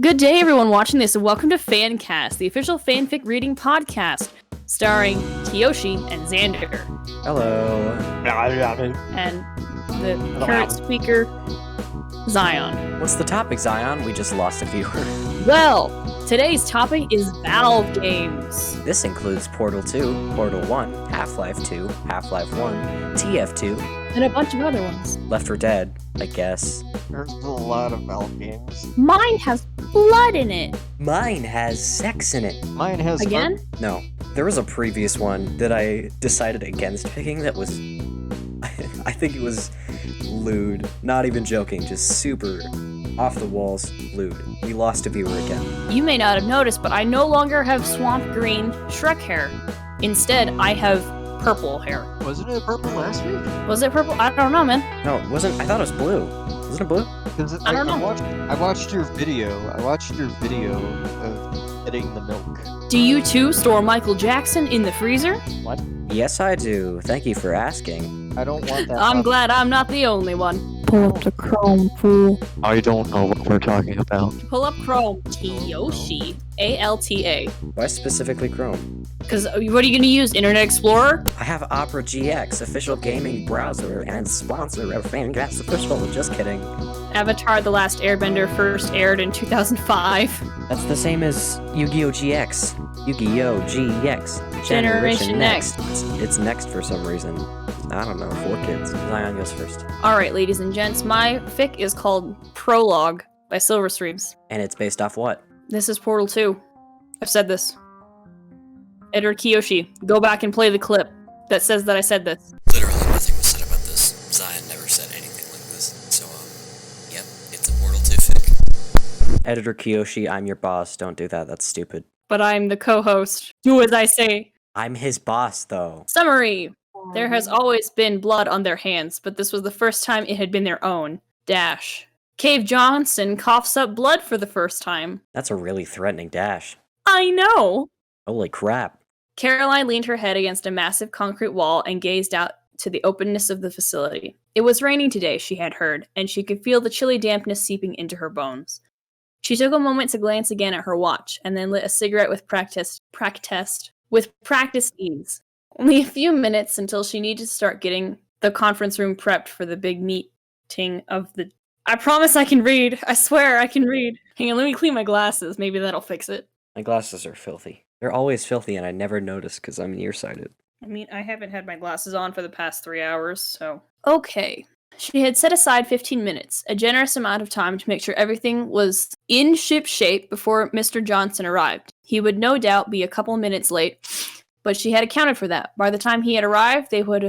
Good day, everyone watching this, and welcome to Fancast, the official fanfic reading podcast, starring Kiyoshi and Xander. Hello. And the current speaker, Xion. What's the topic, Xion? We just lost a viewer. Well, today's topic is Valve games. This includes Portal 2, Portal 1, Half-Life 2, Half-Life 1, TF2, And a bunch of other ones. Left 4 Dead, I guess. There's a lot of Valve games. Mine has blood in it. Mine has sex in it. Mine has Again? No. There was a previous one that I decided against picking that was... I think it was lewd. Not even joking, just super off-the-walls lewd. We lost a viewer again. You may not have noticed, but I no longer have swamp green Shrek hair. Instead, I have purple hair. Wasn't it purple last week? Was it purple? I don't know, man. No, it wasn't. I thought it was blue. Wasn't it blue? I don't know. I watched your video. Of getting the milk. Do you too store Michael Jackson in the freezer? What? Yes, I do. Thank you for asking. I don't want that. I'm glad I'm not the only one. Pull up the Chrome, fool. I don't know what we're talking about. Pull up Chrome. Kiyoshi. ALTA. Why specifically Chrome? Because what are you going to use? Internet Explorer? I have Opera GX, official gaming browser and sponsor of Fancast Official. Just kidding. Avatar The Last Airbender first aired in 2005. That's the same as Yu-Gi-Oh! GX. Yu-Gi-Oh! GX. Generation Next. It's next for some reason. I don't know, 4 kids. Xion goes first. Alright, ladies and gents, my fic is called Prologue by Silverstreams. And it's based off what? This is Portal 2. I've said this. Editor Kiyoshi, go back and play the clip that says that I said this. Literally nothing was said about this. Xion never said anything like this. So, yep, it's a Portal 2 fic. Editor Kiyoshi, I'm your boss. Don't do that. That's stupid. But I'm the co-host. Do as I say. I'm his boss, though. Summary. There has always been blood on their hands, but this was the first time it had been their own. Dash. Cave Johnson coughs up blood for the first time. That's a really threatening dash. I know! Holy crap. Caroline leaned her head against a massive concrete wall and gazed out to the openness of the facility. It was raining today, she had heard, and she could feel the chilly dampness seeping into her bones. She took a moment to glance again at her watch, and then lit a cigarette with practiced ease. Only a few minutes until she needed to start getting the conference room prepped for the big meeting of the... I promise I can read! I swear I can read! Hang on, let me clean my glasses. Maybe that'll fix it. My glasses are filthy. They're always filthy and I never notice because I'm nearsighted. I mean, I haven't had my glasses on for the past 3 hours, so... Okay. She had set aside 15 minutes, a generous amount of time to make sure everything was in ship shape before Mr. Johnson arrived. He would no doubt be a couple minutes late, but she had accounted for that. By the time he had arrived, they would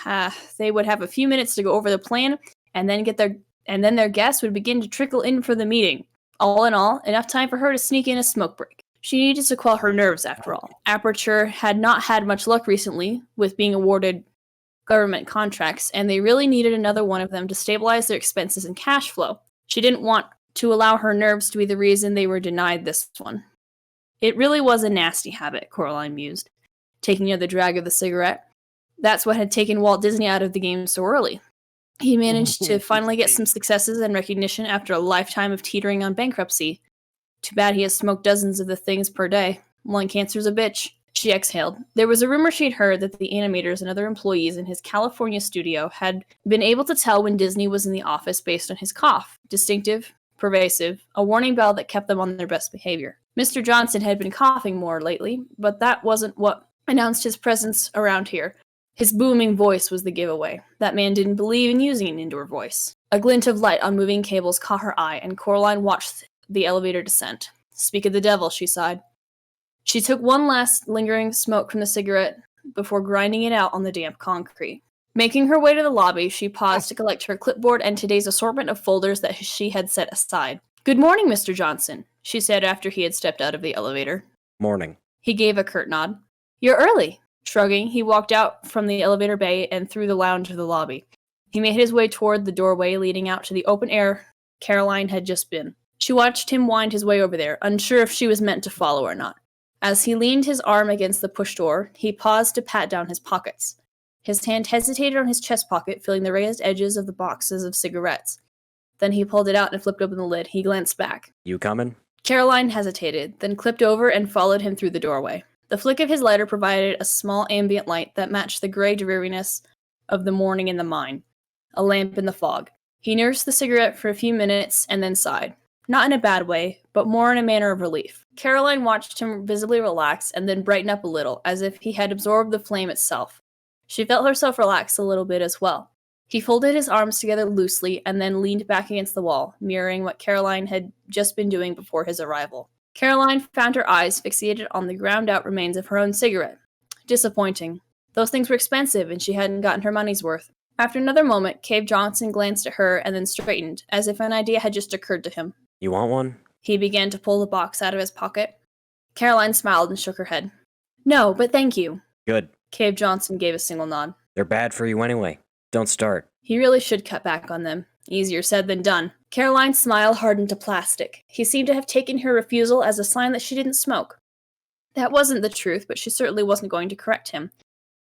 have a few minutes to go over the plan, and then their guests would begin to trickle in for the meeting. All in all, enough time for her to sneak in a smoke break. She needed to quell her nerves, after all. Aperture had not had much luck recently with being awarded government contracts, and they really needed another one of them to stabilize their expenses and cash flow. She didn't want to allow her nerves to be the reason they were denied this one. It really was a nasty habit, Coraline mused, taking another drag of the cigarette. That's what had taken Walt Disney out of the game so early. He managed to finally get some successes and recognition after a lifetime of teetering on bankruptcy. Too bad he has smoked dozens of the things per day. Lung cancer's a bitch. She exhaled. There was a rumor she'd heard that the animators and other employees in his California studio had been able to tell when Disney was in the office based on his cough. Distinctive, pervasive, a warning bell that kept them on their best behavior. Mr. Johnson had been coughing more lately, but that wasn't what announced his presence around here. His booming voice was the giveaway. That man didn't believe in using an indoor voice. A glint of light on moving cables caught her eye, and Coraline watched the elevator descent. Speak of the devil, she sighed. She took one last lingering smoke from the cigarette before grinding it out on the damp concrete. Making her way to the lobby, she paused to collect her clipboard and today's assortment of folders that she had set aside. Good morning, Mr. Johnson, she said after he had stepped out of the elevator. Morning. He gave a curt nod. You're early. Shrugging, he walked out from the elevator bay and through the lounge of the lobby. He made his way toward the doorway leading out to the open air Caroline had just been. She watched him wind his way over there, unsure if she was meant to follow or not. As he leaned his arm against the push door, he paused to pat down his pockets. His hand hesitated on his chest pocket, feeling the raised edges of the boxes of cigarettes. Then he pulled it out and flipped open the lid. He glanced back. You coming? Caroline hesitated, then clipped over and followed him through the doorway. The flick of his lighter provided a small ambient light that matched the gray dreariness of the morning in the mine. A lamp in the fog. He nursed the cigarette for a few minutes and then sighed. Not in a bad way, but more in a manner of relief. Caroline watched him visibly relax and then brighten up a little, as if he had absorbed the flame itself. She felt herself relax a little bit as well. He folded his arms together loosely and then leaned back against the wall, mirroring what Caroline had just been doing before his arrival. Caroline found her eyes fixated on the ground-out remains of her own cigarette. Disappointing. Those things were expensive, and she hadn't gotten her money's worth. After another moment, Cave Johnson glanced at her and then straightened, as if an idea had just occurred to him. You want one? He began to pull the box out of his pocket. Caroline smiled and shook her head. No, but thank you. Good. Cave Johnson gave a single nod. They're bad for you anyway. Don't start. He really should cut back on them. Easier said than done. Caroline's smile hardened to plastic. He seemed to have taken her refusal as a sign that she didn't smoke. That wasn't the truth, but she certainly wasn't going to correct him.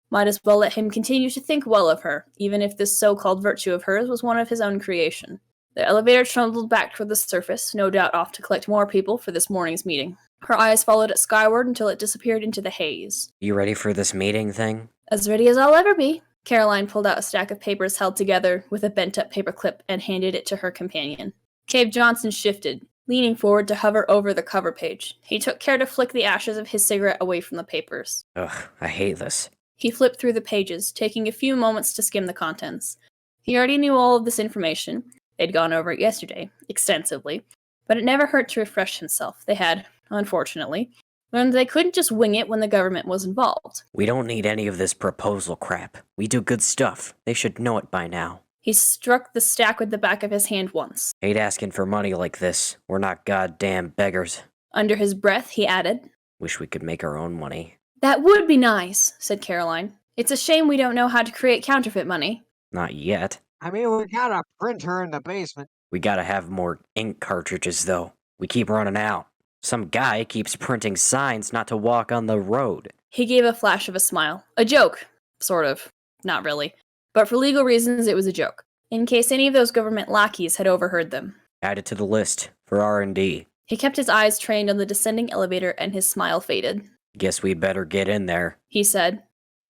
Might as well let him continue to think well of her, even if this so-called virtue of hers was one of his own creation. The elevator trundled back toward the surface, no doubt off to collect more people for this morning's meeting. Her eyes followed it skyward until it disappeared into the haze. You ready for this meeting thing? As ready as I'll ever be. Caroline pulled out a stack of papers held together with a bent-up paperclip and handed it to her companion. Cave Johnson shifted, leaning forward to hover over the cover page. He took care to flick the ashes of his cigarette away from the papers. Ugh, I hate this. He flipped through the pages, taking a few moments to skim the contents. He already knew all of this information. They'd gone over it yesterday, extensively, but it never hurt to refresh himself. They had, unfortunately, learned they couldn't just wing it when the government was involved. We don't need any of this proposal crap. We do good stuff. They should know it by now. He struck the stack with the back of his hand once. Hate asking for money like this. We're not goddamn beggars. Under his breath, he added, Wish we could make our own money. That would be nice, said Caroline. It's a shame we don't know how to create counterfeit money. Not yet. I mean, we got a printer in the basement. We gotta have more ink cartridges, though. We keep running out. Some guy keeps printing signs not to walk on the road. He gave a flash of a smile. A joke. Sort of. Not really. But for legal reasons, it was a joke. In case any of those government lackeys had overheard them. Add it to the list for R&D. He kept his eyes trained on the descending elevator and his smile faded. Guess we'd better get in there. He said.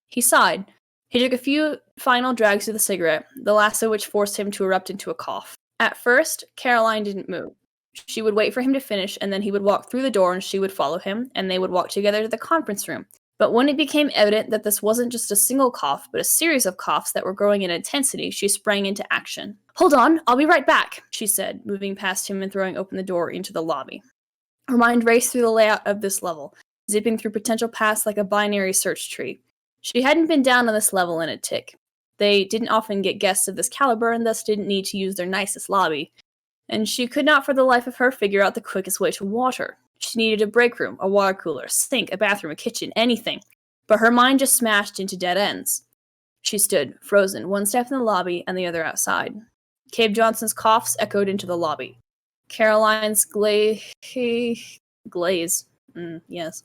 He sighed. He took a few final drags of the cigarette, the last of which forced him to erupt into a cough. At first, Caroline didn't move. She would wait for him to finish, and then he would walk through the door and she would follow him, and they would walk together to the conference room. But when it became evident that this wasn't just a single cough, but a series of coughs that were growing in intensity, she sprang into action. Hold on, I'll be right back, she said, moving past him and throwing open the door into the lobby. Her mind raced through the layout of this level, zipping through potential paths like a binary search tree. She hadn't been down on this level in a tick. They didn't often get guests of this caliber and thus didn't need to use their nicest lobby. And she could not for the life of her figure out the quickest way to water. She needed a break room, a water cooler, a sink, a bathroom, a kitchen, anything. But her mind just smashed into dead ends. She stood, frozen, one step in the lobby and the other outside. Cave Johnson's coughs echoed into the lobby. Caroline's yes.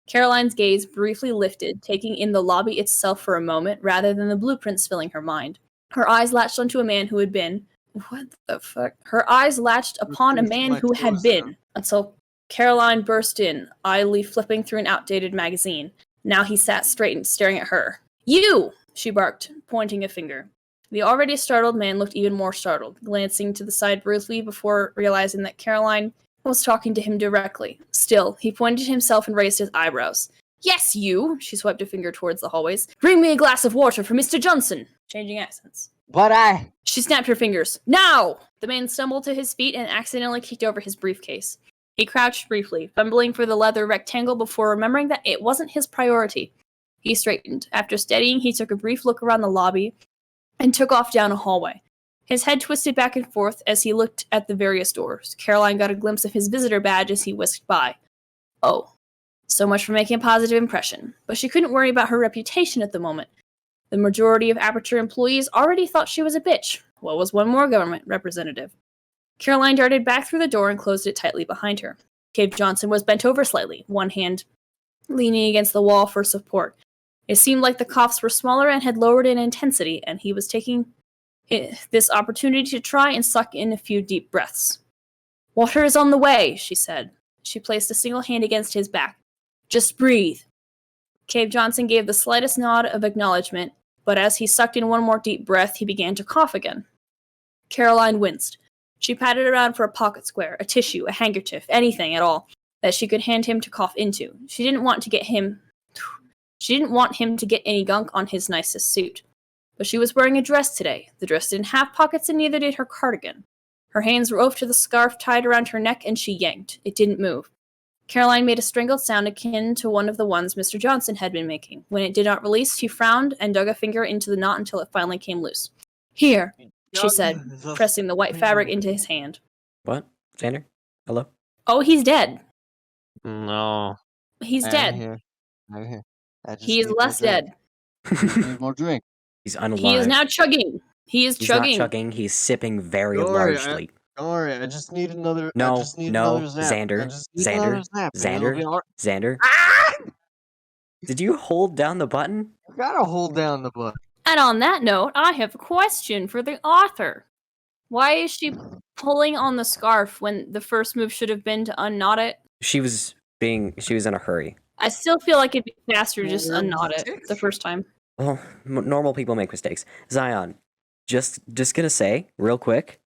Caroline's gaze briefly lifted, taking in the lobby itself for a moment rather than the blueprints filling her mind. Her eyes latched onto a man who had been... What the fuck? Her eyes latched upon a man who had been, until Caroline burst in, idly flipping through an outdated magazine. Now he sat straightened, staring at her. You! She barked, pointing a finger. The already startled man looked even more startled, glancing to the side briefly before realizing that Caroline was talking to him directly. Still, he pointed himself and raised his eyebrows. Yes, you! She swiped a finger towards the hallways. Bring me a glass of water for Mr. Johnson! Changing accents. But She snapped her fingers. Now! The man stumbled to his feet and accidentally kicked over his briefcase. He crouched briefly, fumbling for the leather rectangle before remembering that it wasn't his priority. He straightened. After steadying, he took a brief look around the lobby and took off down a hallway. His head twisted back and forth as he looked at the various doors. Caroline got a glimpse of his visitor badge as he whisked by. Oh, so much for making a positive impression. But she couldn't worry about her reputation at the moment. The majority of Aperture employees already thought she was a bitch. What was one more government representative? Caroline darted back through the door and closed it tightly behind her. Cave Johnson was bent over slightly, one hand leaning against the wall for support. It seemed like the coughs were smaller and had lowered in intensity, and he was taking this opportunity to try and suck in a few deep breaths. "Water is on the way," she said. She placed a single hand against his back. "Just breathe." Cave Johnson gave the slightest nod of acknowledgement, but as he sucked in one more deep breath, he began to cough again. Caroline winced. She patted around for a pocket square, a tissue, a handkerchief, anything at all that she could hand him to cough into. She didn't want him to get any gunk on his nicest suit. But she was wearing a dress today. The dress didn't have pockets and neither did her cardigan. Her hands roved to the scarf tied around her neck and she yanked. It didn't move. Caroline made a strangled sound akin to one of the ones Mr. Johnson had been making. When it did not release, she frowned and dug a finger into the knot until it finally came loose. "Here," she said, pressing the white fabric into his hand. What? Xander? Hello? "Oh, he's dead. No. He's I'm dead. here. I'm here. I just He is need less more drink. dead. Need more drink. He's unalive. He is now chugging. He's He's chugging. not chugging, he's sipping very Don't worry, largely. Don't worry, I just need another. No, I just need no, another zap. Xander, I just need Xander, another zap, and it'll be Xander, all- Xander. Ah! Did you hold down the button? You gotta hold down the button. And on that note, I have a question for the author. Why is she pulling on the scarf when the first move should have been to unknot it? She was in a hurry. I still feel like it'd be faster to just Well, unknot it mistake. the first time. Well, normal people make mistakes. Zion, just gonna say, real quick,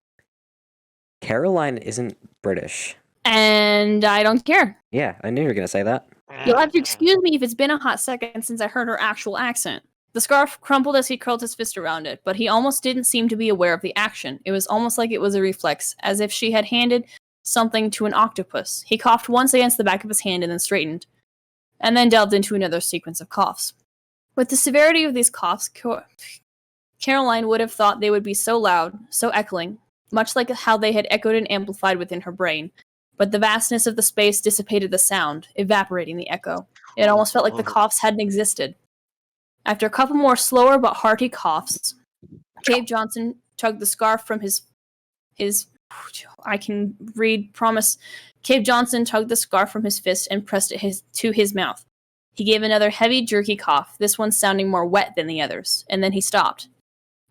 Caroline isn't British. And I don't care. Yeah, I knew you were gonna say that. You'll have to excuse me if it's been a hot second since I heard her actual accent. The scarf crumpled as he curled his fist around it, but he almost didn't seem to be aware of the action. It was almost like it was a reflex, as if she had handed something to an octopus. He coughed once against the back of his hand and then straightened, and then delved into another sequence of coughs. With the severity of these coughs, Caroline would have thought they would be so loud, so echoing, much like how they had echoed and amplified within her brain. But the vastness of the space dissipated the sound, evaporating the echo. It almost felt like the coughs hadn't existed. After a couple more slower but hearty coughs, Cave Johnson tugged the scarf from his I can read, promise. Cave Johnson tugged the scarf from his fist and pressed it to his mouth. He gave another heavy, jerky cough, this one sounding more wet than the others, and then he stopped.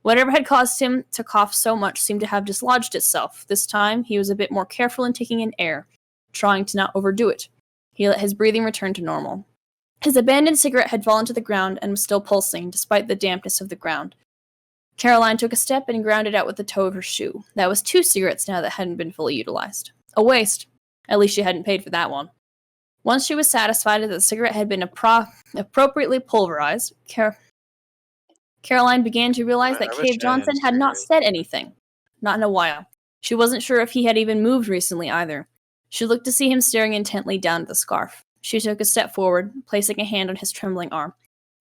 Whatever had caused him to cough so much seemed to have dislodged itself. This time, he was a bit more careful in taking in air, trying to not overdo it. He let his breathing return to normal. His abandoned cigarette had fallen to the ground and was still pulsing, despite the dampness of the ground. Caroline took a step and ground it out with the toe of her shoe. That was 2 cigarettes now that hadn't been fully utilized. A waste. At least she hadn't paid for that one. Once she was satisfied that the cigarette had been appropriately pulverized, Caroline began to realize that Cave Johnson had not said anything. Not in a while. She wasn't sure if he had even moved recently either. She looked to see him staring intently down at the scarf. She took a step forward, placing a hand on his trembling arm.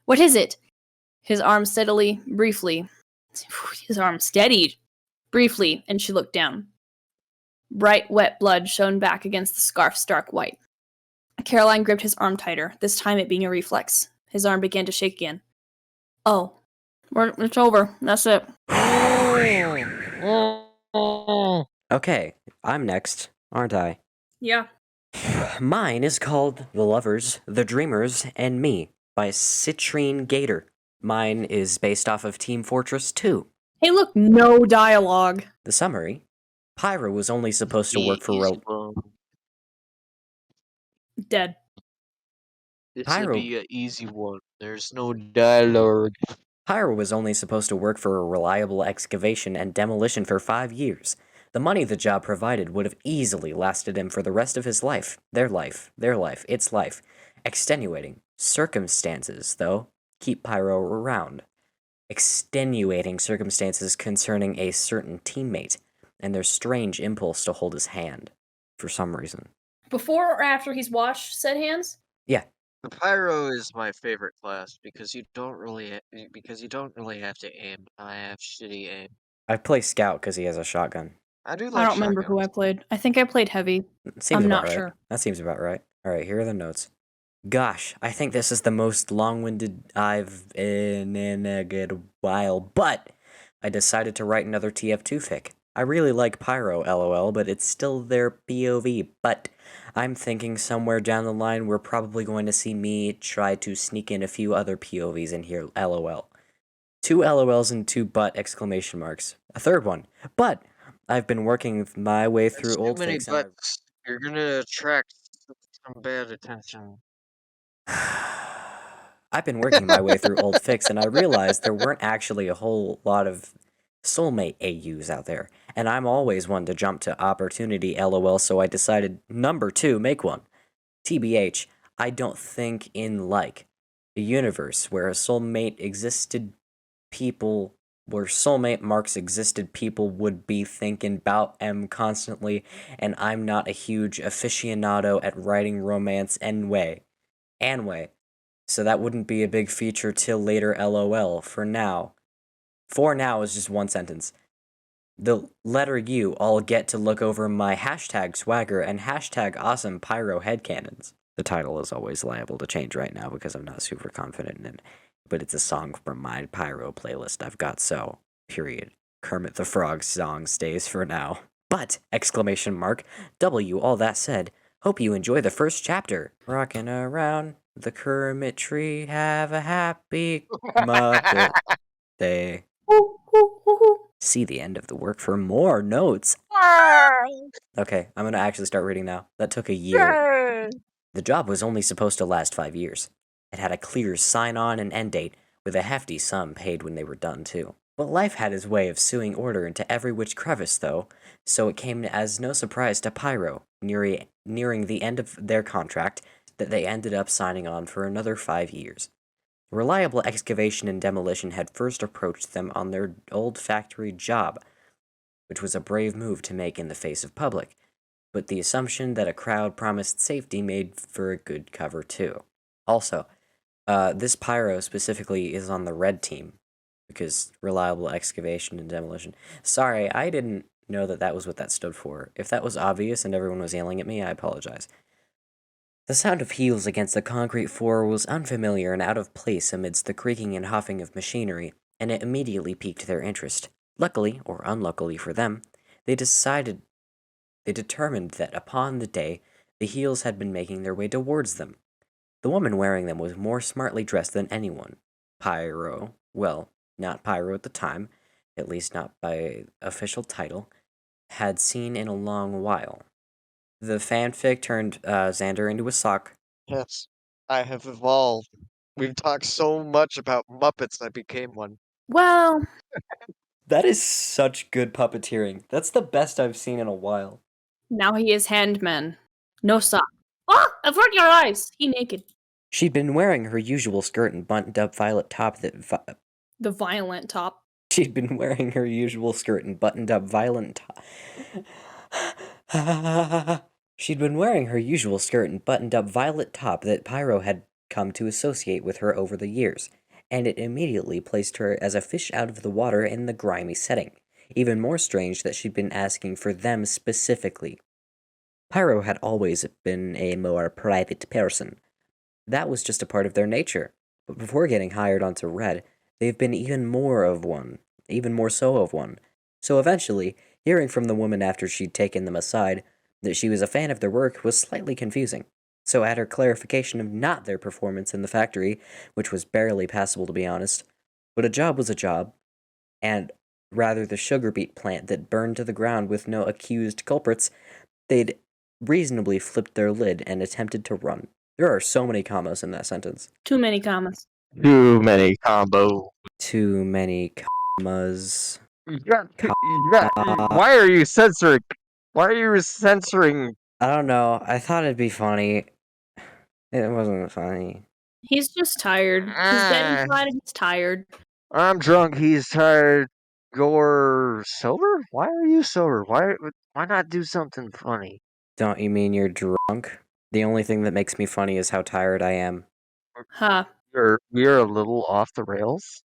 "What is it?" His arm steadied, briefly, and she looked down. Bright, wet blood shone back against the scarf's dark white. Caroline gripped his arm tighter, this time it being a reflex. His arm began to shake again. "Oh, it's over. That's it." Okay, I'm next, aren't I? Yeah. Mine is called The Lovers, The Dreamers, and Me by CitrineGator. Mine is based off of Team Fortress 2. Hey, look, no dialogue. The summary: Pyro was only supposed to work for Dead. This Pyro- would be an easy one. There's no dialogue. Pyro was only supposed to work for a reliable excavation and demolition for 5 years. The money the job provided would have easily lasted him for the rest of his life. Their life, its life. Extenuating circumstances, though, keep Pyro around. Extenuating circumstances concerning a certain teammate, and their strange impulse to hold his hand, for some reason. Before or after he's washed said hands? Yeah. The pyro is my favorite class because you don't really have to aim. I have shitty aim. I play Scout because he has a shotgun. I do like I don't remember who I shotguns. played. I think I played heavy. Seems I'm about not right. sure. That seems about right. Alright, here are the notes. Gosh, I think this is the most long-winded I've been in a good while, but I decided to write another TF2 fic. I really like Pyro, lol, but it's still their POV, but I'm thinking somewhere down the line we're probably going to see me try to sneak in a few other POVs in here, lol. 2 LOLs and 2 butt exclamation marks. A third one. But I've been working my way That's through too old many fics and butts. You're gonna attract some bad attention. I've been working my way through old fics and I realized there weren't actually a whole lot of soulmate AUs out there. And I'm always one to jump to opportunity LOL, so I decided number 2, make one. TBH, I don't think in like a universe where a soulmate existed people where soulmate marks existed people would be thinking about M constantly, and I'm not a huge aficionado at writing romance anyway. So that wouldn't be a big feature till later LOL for now. For now is just one sentence. The letter U, I'll get to look over my hashtag swagger and hashtag awesome pyro headcanons. The title is always liable to change right now because I'm not super confident in it, but it's a song from my pyro playlist I've got, so, period. Kermit the Frog song stays for now. But, exclamation mark, W, all that said, hope you enjoy the first chapter. Rockin' around the Kermit tree, have a happy Muppet day. See the end of the work for more notes. Okay, I'm gonna actually start reading now. That took a year. The job was only supposed to last 5 years. It had a clear sign-on and end date, with a hefty sum paid when they were done, too. But life had his way of sewing order into every which crevice, though, so it came as no surprise to Pyro, nearing the end of their contract, that they ended up signing on for another 5 years. Reliable Excavation and Demolition had first approached them on their old factory job, which was a brave move to make in the face of public, but the assumption that a crowd promised safety made for a good cover too. Also, this pyro specifically is on the red team, because Reliable Excavation and Demolition. Sorry, I didn't know that that was what that stood for. If that was obvious and everyone was yelling at me, I apologize. The sound of heels against the concrete floor was unfamiliar and out of place amidst the creaking and huffing of machinery, and it immediately piqued their interest. Luckily, or unluckily for them, they determined that upon the day, the heels had been making their way towards them. The woman wearing them was more smartly dressed than anyone. Pyro, well, not Pyro at the time, at least not by official title, had seen in a long while. The fanfic turned Xander into a sock. Yes, I have evolved. We've talked so much about Muppets, I became one. Well, That is such good puppeteering. That's the best I've seen in a while. now he is Handman. No sock. Ah! Avert your eyes! He naked. She'd been wearing her usual skirt and buttoned-up violet top that The violent top. She'd been wearing her usual skirt and buttoned-up violet top. She'd been wearing her usual skirt and buttoned-up violet top that Pyro had come to associate with her over the years, and it immediately placed her as a fish out of the water in the grimy setting. Even more strange that she'd been asking for them specifically. Pyro had always been a more private person. That was just a part of their nature. But before getting hired onto Red, they've been even more so of one. So eventually, hearing from the woman after she'd taken them aside that she was a fan of their work was slightly confusing. So at her clarification of not their performance in the factory, which was barely passable to be honest, but a job was a job, and rather the sugar beet plant that burned to the ground with no accused culprits, they'd reasonably flipped their lid and attempted to run. There are so many commas in that sentence. Too many commas. Too many combo. Too many commas. Why are you censoring? Why are you censoring? I don't know. I thought it'd be funny. It wasn't funny. He's just tired. He's getting inside and he's tired. I'm drunk. He's tired. You're sober? Why are you sober? Why not do something funny? Don't you mean you're drunk? The only thing that makes me funny is how tired I am. Huh. We're a little off the rails.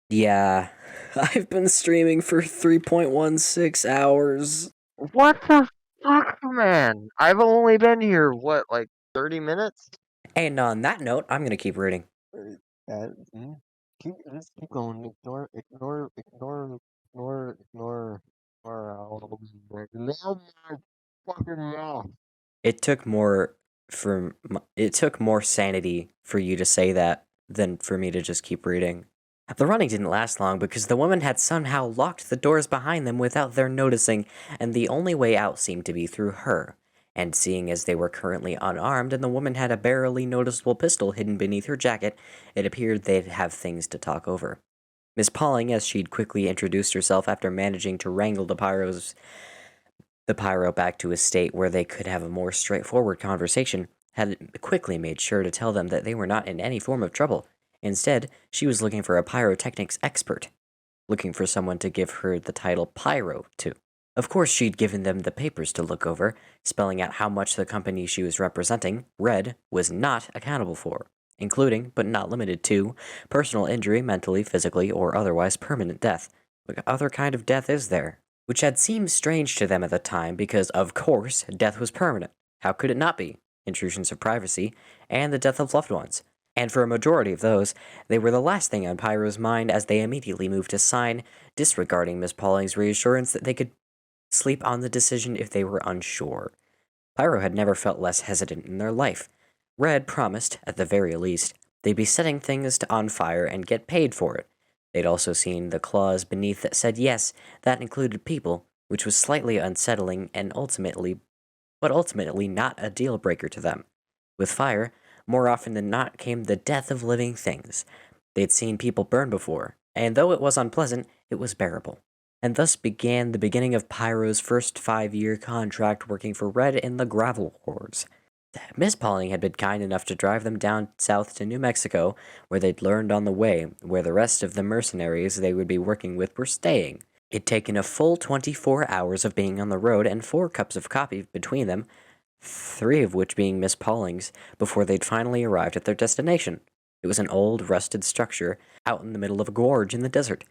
Yeah. I've been streaming for 3.16 hours. What the fuck, man? I've only been here, what, like 30 minutes? And on that note, I'm gonna keep reading. Keep going. Ignore fucking mouth. It took more sanity for you to say that than for me to just keep reading. The running didn't last long because the woman had somehow locked the doors behind them without their noticing, and the only way out seemed to be through her. And seeing as they were currently unarmed and the woman had a barely noticeable pistol hidden beneath her jacket, it appeared they'd have things to talk over. Miss Pauling, as she'd quickly introduced herself after managing to wrangle the pyro back to a state where they could have a more straightforward conversation, had quickly made sure to tell them that they were not in any form of trouble. Instead, she was looking for a pyrotechnics expert, looking for someone to give her the title Pyro to. Of course, she'd given them the papers to look over, spelling out how much the company she was representing, Red, was not accountable for, including, but not limited to, personal injury, mentally, physically, or otherwise permanent death. What other kind of death is there? Which had seemed strange to them at the time because, of course, death was permanent. How could it not be? Intrusions of privacy, and the death of loved ones. And for a majority of those, they were the last thing on Pyro's mind as they immediately moved to sign, disregarding Miss Pauling's reassurance that they could sleep on the decision if they were unsure. Pyro had never felt less hesitant in their life. Red promised, at the very least, they'd be setting things on fire and get paid for it. They'd also seen the clause beneath that said yes, that included people, which was slightly unsettling and ultimately not a deal breaker to them. With fire, more often than not came the death of living things. They'd seen people burn before, and though it was unpleasant, it was bearable. And thus began the beginning of Pyro's first 5-year contract working for Red in the gravel wars. Miss Pauling had been kind enough to drive them down south to New Mexico, where they'd learned on the way where the rest of the mercenaries they would be working with were staying. It'd taken a full 24 hours of being on the road and 4 cups of coffee between them, 3 of which being Miss Pauling's, before they'd finally arrived at their destination. It was an old, rusted structure out in the middle of a gorge in the desert,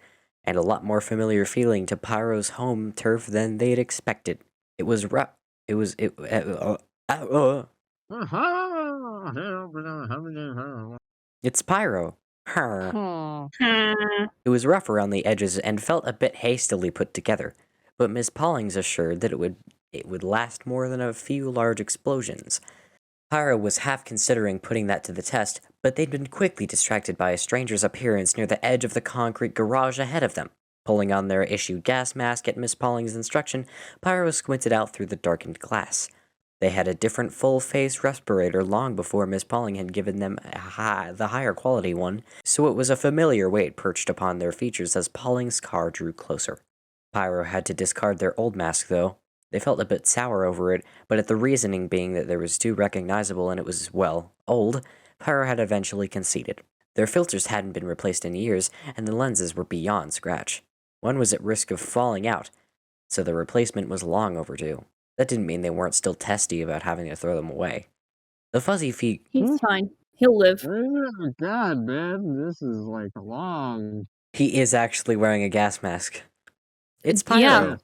and a lot more familiar feeling to Pyro's home turf than they'd expected. It was It's Pyro. It was rough around the edges and felt a bit hastily put together, but Miss Pauling's assured that it would last more than a few large explosions. Pyro was half considering putting that to the test, but they'd been quickly distracted by a stranger's appearance near the edge of the concrete garage ahead of them. Pulling on their issued gas mask at Miss Pauling's instruction, Pyro squinted out through the darkened glass. They had a different full-face respirator long before Miss Pauling had given them the higher quality one, so it was a familiar weight perched upon their features as Pauling's car drew closer. Pyro had to discard their old mask, though. They felt a bit sour over it, but at the reasoning being that there was too recognizable and it was, well, old, Pyro had eventually conceded. Their filters hadn't been replaced in years, and the lenses were beyond scratch. One was at risk of falling out, so the replacement was long overdue. That didn't mean they weren't still testy about having to throw them away. The fuzzy feet... He's fine. He'll live. Oh God, man, this is like long. He is actually wearing a gas mask. It's Pyro. Yeah.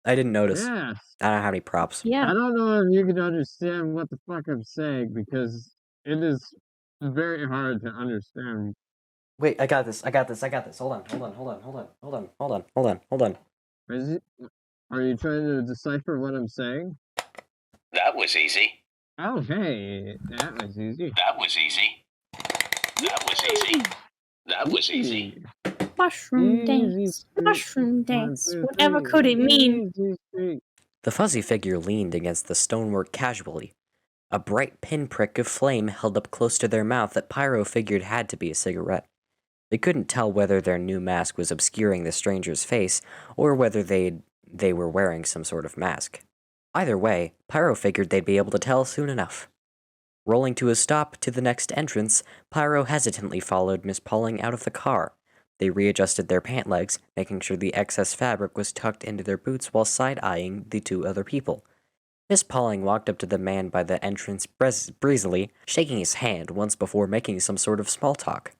I didn't notice. Yeah. I don't have any props. Yeah. I don't know if you can understand what the fuck I'm saying because it is very hard to understand. Wait, I got this. Hold on. Are you trying to decipher what I'm saying? That was easy. Oh, hey, that was easy. That was easy. That was easy. That was easy. Mushroom dance. Mushroom dance. Whatever could it mean? The fuzzy figure leaned against the stonework casually. A bright pinprick of flame held up close to their mouth that Pyro figured had to be a cigarette. They couldn't tell whether their new mask was obscuring the stranger's face, or whether they were wearing some sort of mask. Either way, Pyro figured they'd be able to tell soon enough. Rolling to a stop to the next entrance, Pyro hesitantly followed Miss Pauling out of the car. They readjusted their pant legs, making sure the excess fabric was tucked into their boots while side-eyeing the 2 other people. Miss Pauling walked up to the man by the entrance breezily, shaking his hand once before making some sort of small talk.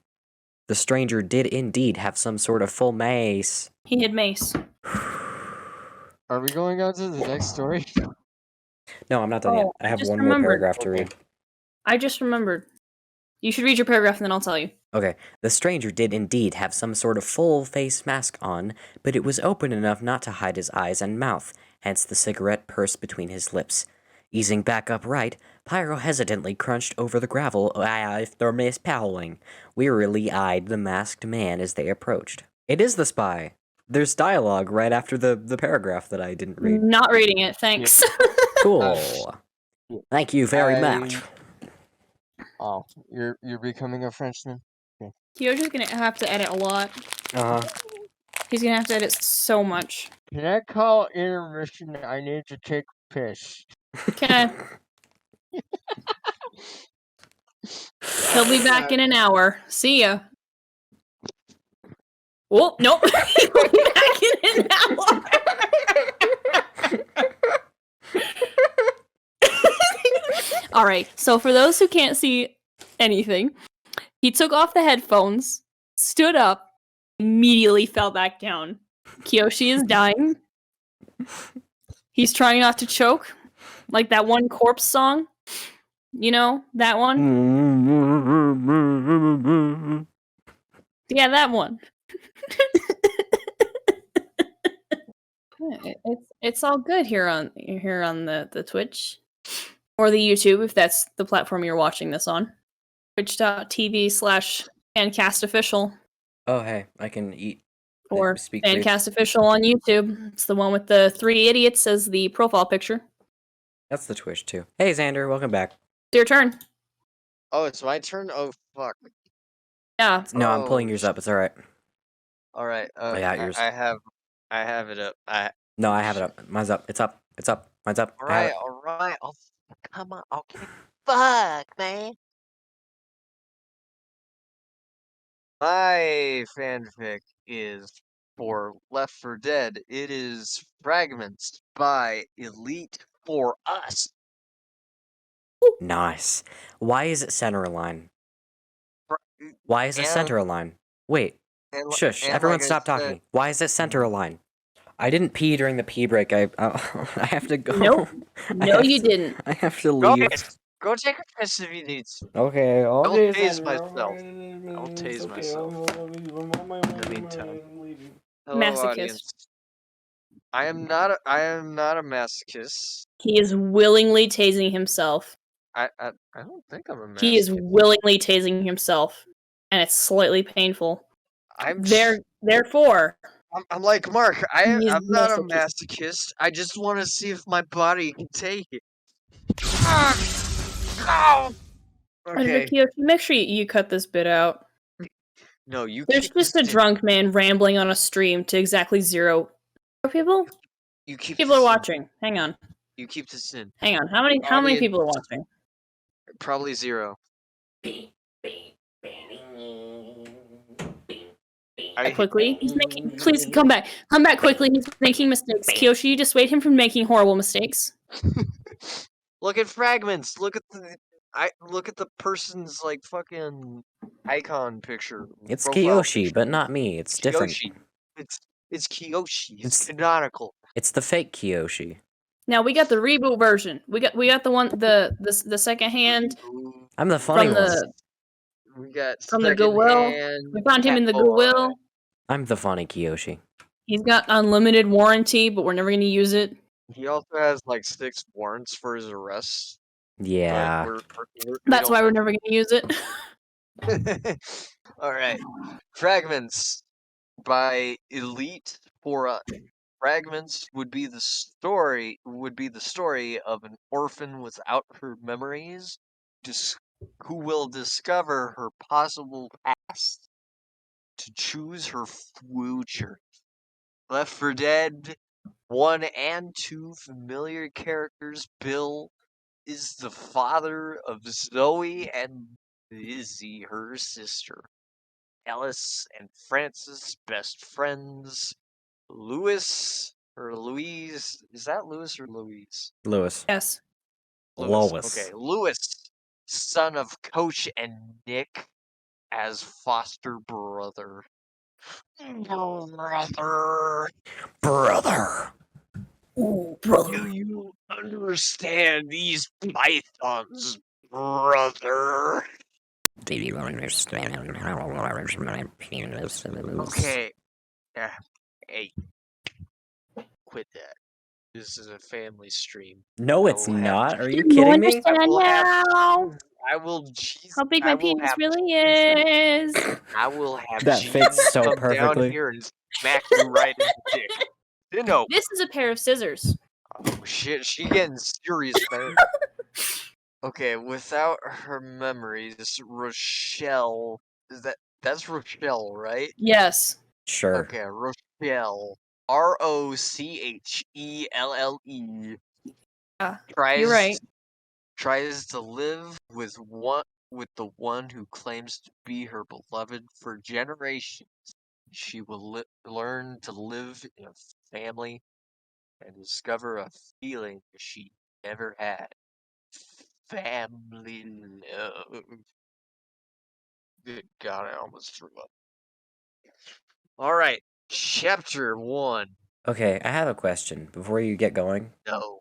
The stranger did indeed have some sort of full mace. He had mace. Are we going on to the next story? No, I'm not done yet. I have just one more remembered. paragraph to read. I just remembered. You should read your paragraph and then I'll tell you. Okay, the stranger did indeed have some sort of full-face mask on, but it was open enough not to hide his eyes and mouth, hence the cigarette pursed between his lips. Easing back upright, Pyro hesitantly crunched over the gravel after mispowling. Wearily eyed the masked man as they approached. It is the spy. There's dialogue right after the paragraph that I didn't read. Not reading it, thanks. Cool. Thank you very much. Oh, you're becoming a Frenchman? Kiyoshi's gonna have to edit a lot. Uh-huh. He's gonna have to edit so much. Can I call intermission? I need to take a piss. Okay. He'll be back in an hour. See ya. Oh, nope. He'll be back in an hour. All right. So for those who can't see anything, he took off the headphones, stood up, immediately fell back down. Kiyoshi is dying. He's trying not to choke, like that one corpse song. You know, that one? Yeah, that one. It's all good here on the Twitch. Or the YouTube, if that's the platform you're watching this on. Twitch.tv/Fancast official. Oh, hey, I can eat. Or speak Fancast official on YouTube. It's the one with the 3 idiots as the profile picture. That's the Twitch, too. Hey, Xander, welcome back. It's your turn. Oh, it's my turn? Oh, fuck. Yeah. No, I'm pulling yours up. It's all right. All right. Yeah, yours. I have it up. No, I have it up. Mine's up. It's up. It's up. Mine's up. All right. Oh, come on. Okay. Fuck, man. My fanfic is for Left 4 Dead. It is Fragments by Elite for Us. Nice. Why is it center line? Why is it center line? Wait. Shush. Everyone stop talking. Why is it center line? I didn't pee during the pee break. I have to go. Nope. No, you didn't. I have to leave. Go take a piss if you need to. Okay. I'll tase myself. I'll tase myself. In the meantime. Hello, Masochist. audience. I am not a masochist. He is willingly tasing himself. I don't think I'm a masochist. He is willingly tasing himself. And it's slightly painful. Therefore, I'm like Mark. I'm not a masochist. masochist. I just want to see if my body can take it. Oh! Okay. Kiyoshi, make sure you cut this bit out. No, you. There's just a drunk man rambling on a stream to exactly 0 people. People are watching. Hang on. You keep this in. Hang on. How many people are watching? Probably 0. Quickly. He's making. Please come back. Come back quickly. He's making mistakes. Kiyoshi, you dissuade him from making horrible mistakes. Look at Fragments. Look at the person's like fucking icon picture. It's profile Kiyoshi, picture. but not me. It's different. Kiyoshi. It's Kiyoshi. It's canonical. It's the fake Kiyoshi. Now we got the reboot version. We got the one the second hand I'm the funny from one. We got from the Goodwill. We found him in the Goodwill. I'm the funny Kiyoshi. He's got unlimited warranty, but we're never going to use it. He also has like 6 warrants for his arrest. Yeah. That's why we're never going to use it. All right. Fragments by Elite for Us. Fragments would be the story of an orphan without her memories, who will discover her possible past to choose her future. Left 4 Dead 1 and 2 familiar characters. Bill is the father of Zoe and Lizzie, her sister. Ellis and Francis, best friends. Louis, is that Louis or Louise? Louis. Yes. Lois. Okay, Louis, son of Coach and Nick, as foster brother. Brother. Ooh, brother. Do you understand these pythons, brother? Do you understand how large my penis is? Okay. Yeah. Hey. Quit that. This is a family stream. No, I it's will have not. Are you You kidding me? understand I will have- now I will Jesus. how big I my will penis have really Jesus. is. I will have That fits Jesus so come down perfectly. here and smack you right in the dick. No. This is a pair of scissors. Oh shit, she getting serious, man. Okay, without her memories, Rochelle that's Rochelle, right? Yes. Sure. Okay, Rochelle. Rochelle. You're right. Tries to live with the one who claims to be her beloved for generations. She will learn to live in a family and discover a feeling she never had. Family love. Good God, I almost threw up. Alright, chapter 1. Okay, I have a question before you get going. No.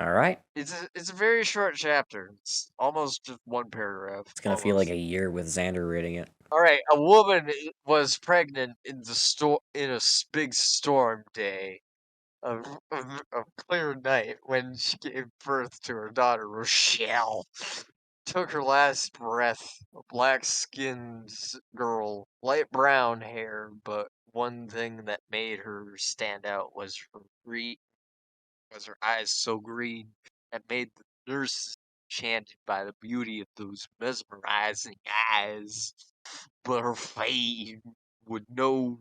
All right. It's a very short chapter. It's almost just one paragraph. It's gonna feel like a year with Xander reading it. Alright, a woman was pregnant in a big storm day. A clear night when she gave birth to her daughter Rochelle. Took her last breath. A black-skinned girl, light brown hair, but one thing that made her stand out was her eyes so green that made the nurses enchanted by the beauty of those mesmerizing eyes. But her fate would not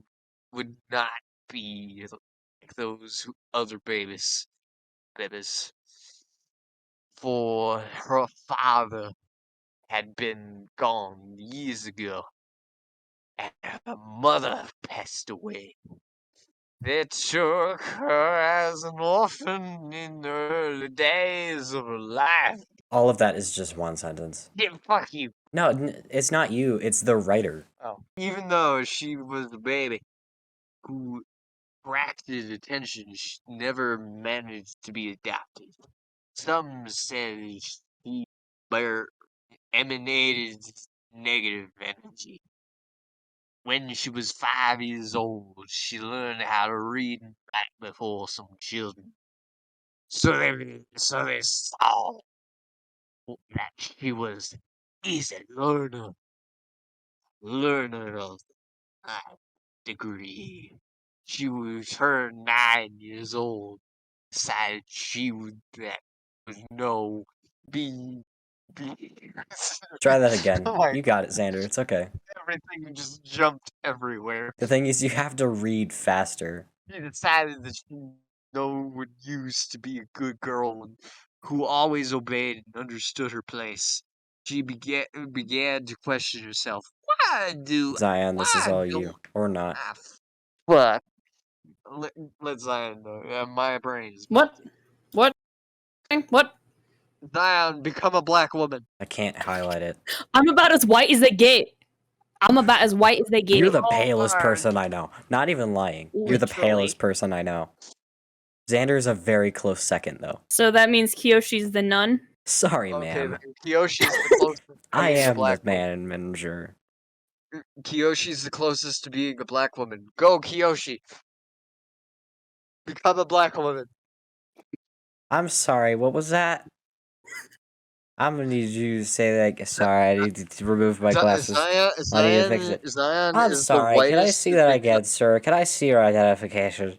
be like those other babies. For her father had been gone years ago, and her mother passed away. They took her as an orphan in the early days of her life. All of that is just one sentence. Yeah, fuck you. No, it's not you. It's the writer. Oh. Even though she was a baby who attracted attention, she never managed to be adopted. Some said she emanated negative energy. When she was 5 years old, she learned how to read and write before some children. So they saw that she was an easy learner of high degree. She was turned 9 years old, decided she would be Try that again. Oh my, You got it, Xander. It's okay. everything just jumped everywhere. The thing is, you have to read faster. She decided that she would use to be a good girl and who always obeyed and understood her place. She began to question herself. Zion, this is Why all don't you. Or not. I fuck? Let Zion know. My brain is What? melting. What? Zion, become a black woman. I can't highlight it. I'm about as white as they get. I'm about as white as they get. You're the Oh, palest Lord. person I know. Not even lying. You're the Literally. palest person I know. Xander's a very close second, though. So that means Kiyoshi's the nun? Sorry, Okay, ma'am. Kiyoshi's the closest to I being a am the black woman. manager. Kiyoshi's the closest to being a black woman. Go, Kiyoshi. Become a black woman. I'm sorry, what was that? I'm gonna need you to say that. Sorry, I need to remove my glasses. I need to fix it. Zion I'm is sorry, the can I whitest see that again, sir? Can I see your identification?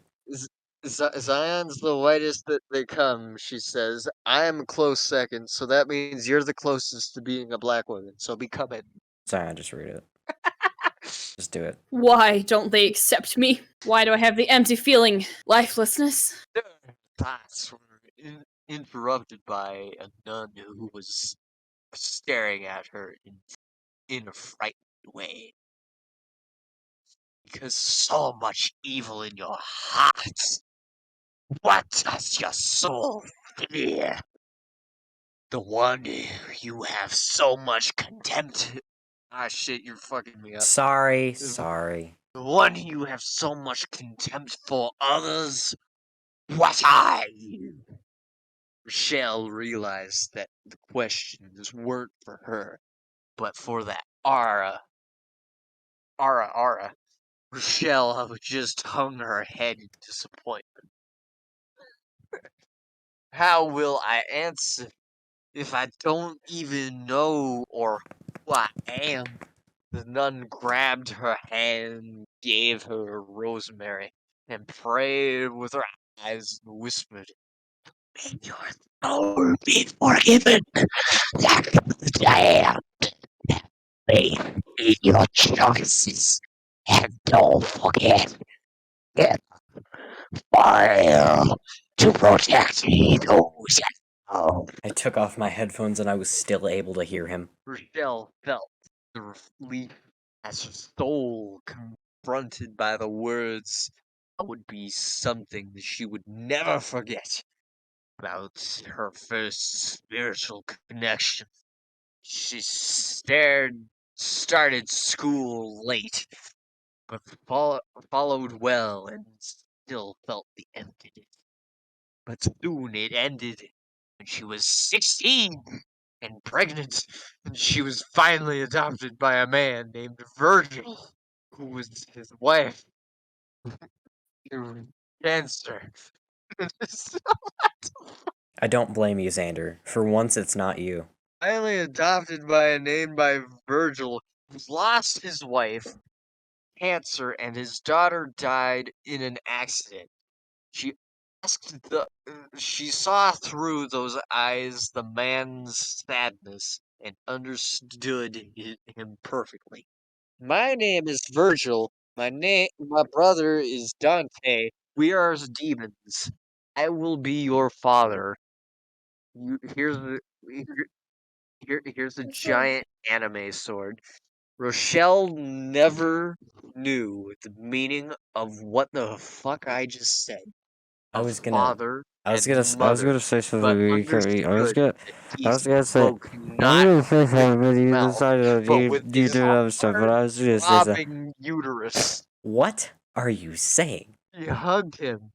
Zion's the whitest that they come, she says. I am a close second, so that means you're the closest to being a black woman, so become it. Zion, just read it. Just do it. Why don't they accept me? Why do I have the empty feeling? Lifelessness? Their thoughts were interrupted by a nun who was staring at her in a frightened way. Because so much evil in your heart. What does your soul fear? The one you have so much contempt. Ah, shit, you're fucking me up. Sorry. The one you have so much contempt for others. What are you? Rochelle realized that the questions weren't for her, but for that Ara. Rochelle just hung her head in disappointment. How will I answer if I don't even know or who I am? The nun grabbed her hand, gave her a rosemary, and prayed with her eyes and whispered, "May your soul be forgiven. Damn. Faith in your choices, and don't forget, get fire to protect those at home." I took off my headphones and I was still able to hear him. Rochelle felt the relief as her soul confronted by the words that would be something that she would never forget about her first spiritual connection. She started school late, but followed well and still felt the emptiness. But soon it ended when she was 16 and pregnant, and she was finally adopted by a man named Virgil, who was his wife through cancer. I don't blame you, Xander. For once, it's not you. Finally adopted by a name by Virgil, who lost his wife, cancer, and his daughter died in an accident. She she saw through those eyes the man's sadness and understood him perfectly. My name is Virgil. My brother is Dante. We are demons. I will be your father. Here's here's a giant anime sword. Rochelle never knew the meaning of what the fuck I just said. I A was gonna father I was and gonna mother, say something but really quickly. understood that I he was gonna say, spoke I was not gonna say with something, but his you mouth, decided but you with you his doing other stuff. But I was gonna say that. throbbing uterus. What are you saying? She hugged him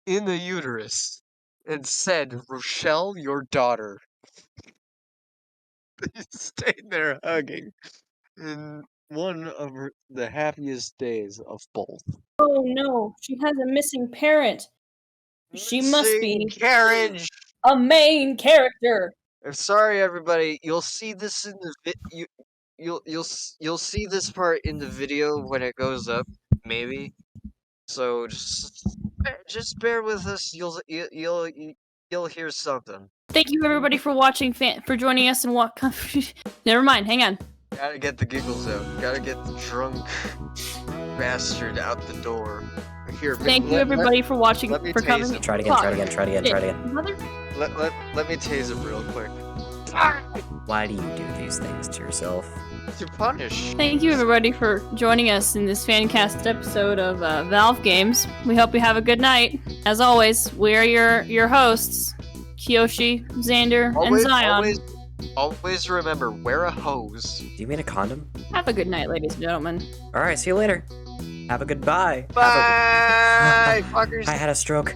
in the uterus and said, "Rochelle, your daughter." They stayed there hugging in one of the happiest days of both. Oh no, she has a missing parent. She must Missing be carriage. a main character. I'm sorry, everybody. You'll see this in the you'll see this part in the video when it goes up, maybe. So just bear with us. You'll hear something. Thank you everybody for watching, for joining us and what. Never mind, hang on. Gotta get the giggles out. Gotta get the drunk bastard out the door. Here, Thank you everybody for watching, let me for tase coming. him. Try it again, try it again. Mother. Let me tase him real quick. Why do you do these things to yourself? To punish. Thank you everybody for joining us in this Fancast episode of Valve Games. We hope you have a good night. As always, we are your hosts, Kiyoshi, Xander, and Xion. Always remember, wear a hose. Do you mean a condom? Have a good night, ladies and gentlemen. Alright, see you later. Have a good bye. Bye, fuckers. I had a stroke.